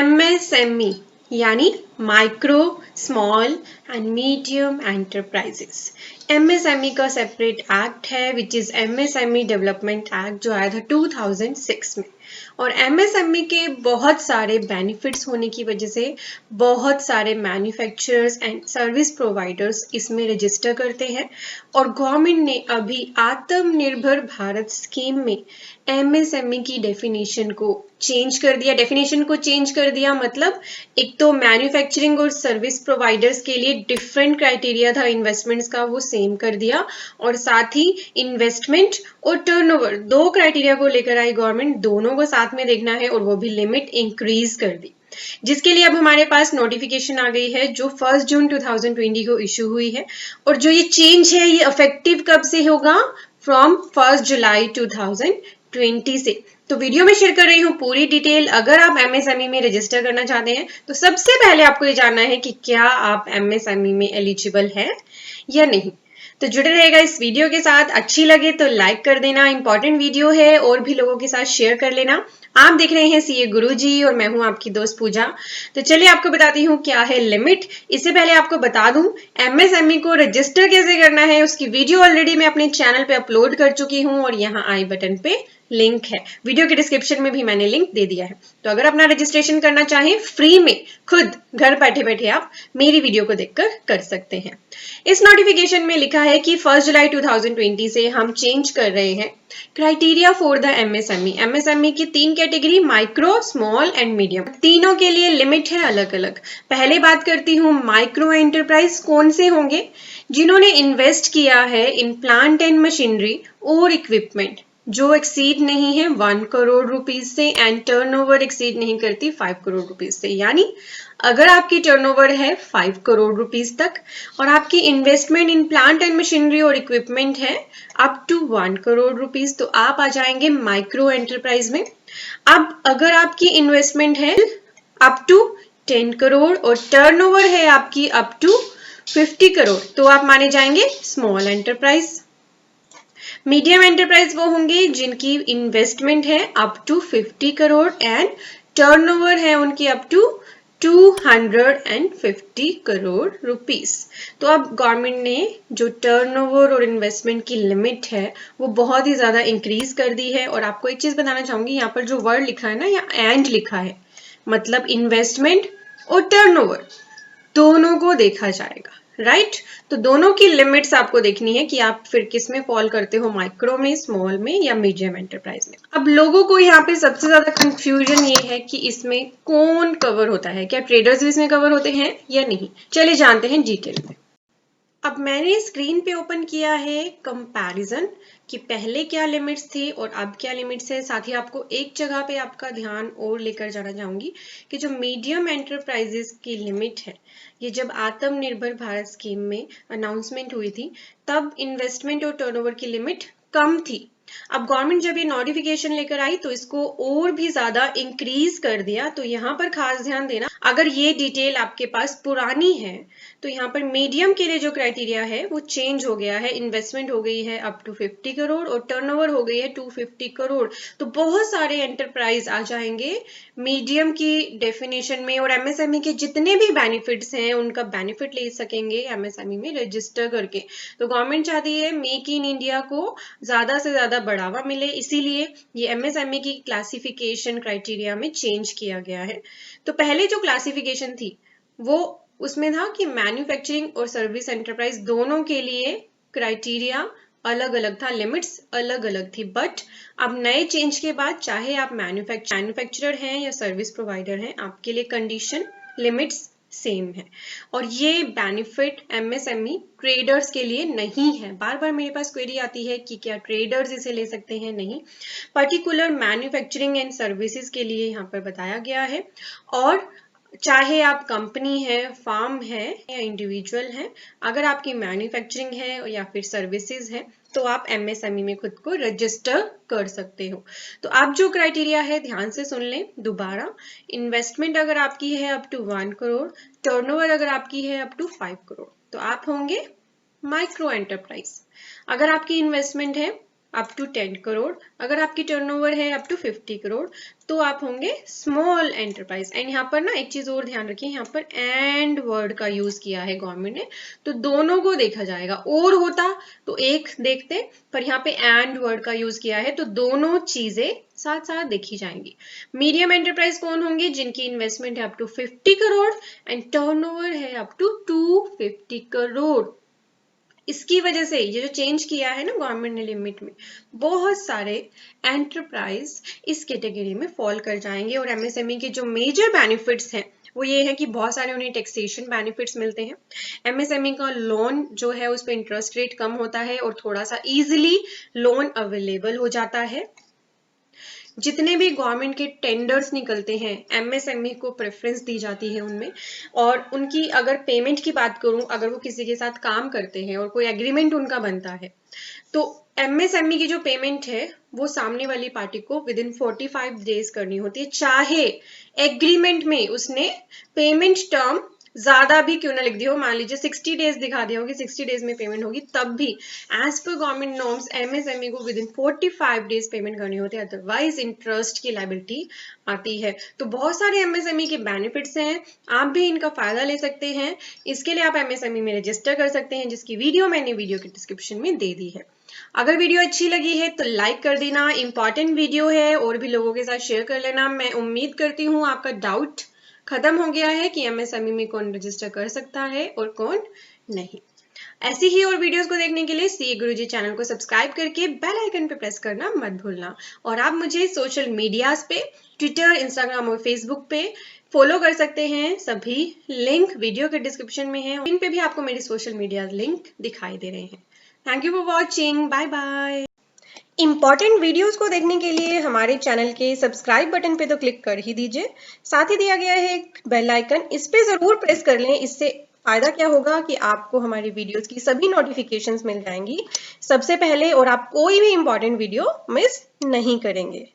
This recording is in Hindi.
MSME यानी micro small and medium enterprises. MSME का सेपरेट एक्ट है which is MSME development act जो आया था 2006 में। और MSME के बहुत सारे बेनिफिट्स होने की वजह से बहुत सारे मैन्युफैक्चरर्स एंड सर्विस प्रोवाइडर्स इसमें रजिस्टर करते हैं। और गवर्नमेंट ने अभी आत्मनिर्भर भारत स्कीम में MSME की डेफिनेशन को चेंज कर दिया। मतलब एक तो मैन्युफैक्चरिंग और सर्विस प्रोवाइडर्स के लिए डिफरेंट क्राइटेरिया था इन्वेस्टमेंट्स का, वो सेम कर दिया। और साथ ही इन्वेस्टमेंट और टर्नओवर दो क्राइटेरिया को लेकर आई गवर्नमेंट, दोनों को साथ में देखना है और वो भी लिमिट इंक्रीज कर दी, जिसके लिए अब हमारे पास नोटिफिकेशन आ गई है जो 1 जून 2020 को इशू हुई है। और जो ये चेंज है ये इफेक्टिव कब से होगा? फ्रॉम 1 जुलाई 2020 से। तो वीडियो में शेयर कर रही हूँ पूरी डिटेल। अगर आप MSME में रजिस्टर करना चाहते हैं तो सबसे पहले आपको ये जानना है कि क्या आप MSME में एलिजिबल है या नहीं। तो जुड़े रहेगा इस वीडियो के साथ। अच्छी लगे तो लाइक कर देना, इंपॉर्टेंट वीडियो है, और भी लोगों के साथ शेयर कर लेना। आप देख रहे हैं सीए गुरुजी और मैं हूं आपकी दोस्त पूजा। तो चलिए आपको बताती हूँ क्या है लिमिट। इससे पहले आपको बता दूं MSME को रजिस्टर कैसे करना है, उसकी वीडियो ऑलरेडी मैं अपने चैनल पे अपलोड कर चुकी हूँ और यहाँ आई बटन पे लिंक है। वीडियो के डिस्क्रिप्शन में भी मैंने लिंक दे दिया है। तो अगर अपना रजिस्ट्रेशन करना चाहें फ्री में, खुद घर बैठे बैठे आप मेरी वीडियो को देखकर कर सकते हैं। इस नोटिफिकेशन में लिखा है कि 1 जुलाई 2020 से हम चेंज कर रहे हैं criteria for the MSME। MSME की 3 category, micro, small and medium, तीनों के लिए लिमिट है अलग अलग। पहले बात करती हूँ माइक्रो एंटरप्राइज कौन से होंगे? जिन्होंने इन्वेस्ट किया है इन प्लांट एंड मशीनरी और इक्विपमेंट जो एक्सीड नहीं है 1 करोड़ रुपीज से एंड टर्नओवर एक्सीड नहीं करती 5 करोड़ रुपीज से। यानी अगर आपकी टर्नओवर है 5 करोड़ रुपीज तक और आपकी investment in plant and machinery और इक्विपमेंट है अप टू 1 करोड़ रुपीज, तो आप आ जाएंगे माइक्रो एंटरप्राइज में। अब अगर आपकी इन्वेस्टमेंट है अप टू 10 करोड़ और टर्नओवर है आपकी अप टू 50 करोड़ तो आप माने जाएंगे स्मॉल एंटरप्राइज। मीडियम एंटरप्राइज वो होंगे जिनकी इन्वेस्टमेंट है up to 50 crore and turnover है उनकी अप टू 250 करोड़ रुपीस। तो अब गवर्नमेंट ने जो टर्नओवर और इन्वेस्टमेंट की लिमिट है वो बहुत ही ज्यादा इंक्रीज कर दी है। और आपको एक चीज बताना चाहूंगी, यहाँ पर जो वर्ड लिखा है ना, या एंड लिखा है, मतलब इन्वेस्टमेंट और टर्नओवर दोनों को देखा जाएगा, राइट? तो दोनों की लिमिट्स आपको देखनी है कि आप फिर किस में फॉल करते हो, माइक्रो में, स्मॉल में या मीडियम एंटरप्राइज में। अब लोगों को यहाँ पे सबसे ज्यादा कंफ्यूजन ये है कि इसमें कौन कवर होता है, क्या ट्रेडर्स भी इसमें कवर होते हैं या नहीं। चलिए जानते हैं डिटेल में। अब मैंने स्क्रीन पे ओपन किया है कंपैरिजन कि पहले क्या लिमिट्स थी और अब क्या लिमिट्स है। साथ ही आपको एक जगह पे आपका ध्यान और लेकर जाना चाहूंगी कि जो मीडियम एंटरप्राइजेस की लिमिट है, ये जब आत्मनिर्भर भारत स्कीम में अनाउंसमेंट हुई थी तब इन्वेस्टमेंट और टर्नओवर की लिमिट कम थी। अब गवर्नमेंट जब ये नोटिफिकेशन लेकर आई तो इसको और भी ज्यादा इंक्रीज कर दिया। तो यहाँ पर खास ध्यान देना, अगर ये डिटेल आपके पास पुरानी है तो यहाँ पर मीडियम के लिए जो क्राइटेरिया है वो चेंज हो गया है। इन्वेस्टमेंट हो गई है अप टू 50 करोड़ और टर्नओवर हो गई है 250 करोड़। तो बहुत सारे एंटरप्राइज आ जाएंगे मीडियम की डेफिनेशन में और MSME के जितने भी बेनिफिट्स हैं उनका बेनिफिट ले सकेंगे MSME में रजिस्टर करके। तो गवर्नमेंट चाहती है मेक इन इंडिया को ज्यादा से ज्यादा बढ़ावा मिले, इसीलिए ये MSME की क्लासिफिकेशन क्राइटेरिया में चेंज किया गया है। तो पहले जो क्लासिफिकेशन थी वो उसमें था कि मैन्युफैक्चरिंग और सर्विस एंटरप्राइज दोनों के लिए क्राइटेरिया अलग अलग था, लिमिट्स अलग अलग थी। बट अब नए चेंज के बाद चाहे आप मैन्युफैक्चरर हैं या सर्विस प्रोवाइडर हैं, आपके लिए कंडीशन लिमिट्स सेम है। और ये बेनिफिट MSME ट्रेडर्स के लिए नहीं है। बार बार मेरे पास क्वेरी आती है कि क्या ट्रेडर्स इसे ले सकते हैं? नहीं, पर्टिकुलर मैन्युफैक्चरिंग एंड सर्विसेज के लिए यहाँ पर बताया गया है। और चाहे आप कंपनी है, फार्म है या इंडिविजुअल है, अगर आपकी मैन्युफैक्चरिंग है या फिर सर्विसेज है तो आप MSME में खुद को रजिस्टर कर सकते हो। तो आप जो क्राइटेरिया है ध्यान से सुन लें दोबारा। इन्वेस्टमेंट अगर आपकी है अप टू 1 करोड़, टर्नओवर अगर आपकी है अप टू 5 करोड़ तो आप होंगे माइक्रो एंटरप्राइज। अगर आपकी इन्वेस्टमेंट है अप टू 10 करोड़। अगर आपकी टर्नओवर है अप टू 50 करोड़ तो आप होंगे स्मॉल एंटरप्राइज। एंड यहाँ पर ना एक चीज और ध्यान रखिए, यहाँ पर एंड वर्ड का यूज किया है गवर्नमेंट ने, तो दोनों को देखा जाएगा। और होता तो एक देखते, पर यहाँ पे एंड वर्ड का यूज किया है तो दोनों चीजें साथ साथ देखी जाएंगी। मीडियम एंटरप्राइज कौन होंगे? जिनकी इन्वेस्टमेंट है up to 50 crore and turnover है अप टू 250 करोड़। इसकी वजह से ये जो चेंज किया है ना गवर्नमेंट ने लिमिट में, बहुत सारे एंटरप्राइज इस कैटेगरी में फॉल कर जाएंगे। और एमएसएमई के जो मेजर बेनिफिट्स हैं वो ये है कि बहुत सारे उन्हें टैक्सेशन बेनिफिट्स मिलते हैं। एमएसएमई का लोन जो है उस पर इंटरेस्ट रेट कम होता है और थोड़ा सा इजीली लोन अवेलेबल हो जाता है। जितने भी गवर्नमेंट के टेंडर्स निकलते हैं एमएसएमई को प्रेफरेंस दी जाती है उनमें। और उनकी अगर पेमेंट की बात करूं, अगर वो किसी के साथ काम करते हैं और कोई एग्रीमेंट उनका बनता है तो एमएसएमई की जो पेमेंट है वो सामने वाली पार्टी को विद इन 45 डेज करनी होती है, चाहे एग्रीमेंट में उसने पेमेंट टर्म ज्यादा भी क्यों ना लिख दी हो। मान लीजिए 60 डेज दिखा दिया हो कि 60 डेज में पेमेंट होगी, तब भी एज पर गवर्नमेंट नॉर्म्स एमएसएमई को विद इन 45 डेज पेमेंट करनी होती है, अदरवाइज इंटरेस्ट की लायबिलिटी आती है। तो बहुत सारे एमएसएमई के बेनिफिट्स हैं, आप भी इनका फायदा ले सकते हैं। इसके लिए आप एमएसएमई में रजिस्टर कर सकते हैं, जिसकी वीडियो मैंने वीडियो के डिस्क्रिप्शन में दे दी है। अगर वीडियो अच्छी लगी है तो लाइक कर देना, इंपॉर्टेंट वीडियो है, और भी लोगों के साथ शेयर कर लेना। मैं उम्मीद करती हूँ आपका डाउट खत्म हो गया है कि एमएसएमई में कौन रजिस्टर कर सकता है और कौन नहीं। ऐसी ही और वीडियोस को देखने के लिए सीए गुरुजी चैनल को सब्सक्राइब करके बेल आइकन पे प्रेस करना मत भूलना। और आप मुझे सोशल मीडियाज पे ट्विटर, इंस्टाग्राम और फेसबुक पे फॉलो कर सकते हैं। सभी लिंक वीडियो के डिस्क्रिप्शन में है, इन पे भी आपको मेरी सोशल मीडिया लिंक दिखाई दे रहे हैं। Thank you for watching, bye bye. Important videos को देखने के लिए हमारे चैनल के सब्सक्राइब बटन पे तो क्लिक कर ही दीजिए, साथ ही दिया गया है एक बेल आइकन, इस पे जरूर प्रेस कर लें। इससे फायदा क्या होगा कि आपको हमारी वीडियोस की सभी नोटिफिकेशंस मिल जाएंगी सबसे पहले, और आप कोई भी इंपॉर्टेंट वीडियो मिस नहीं करेंगे।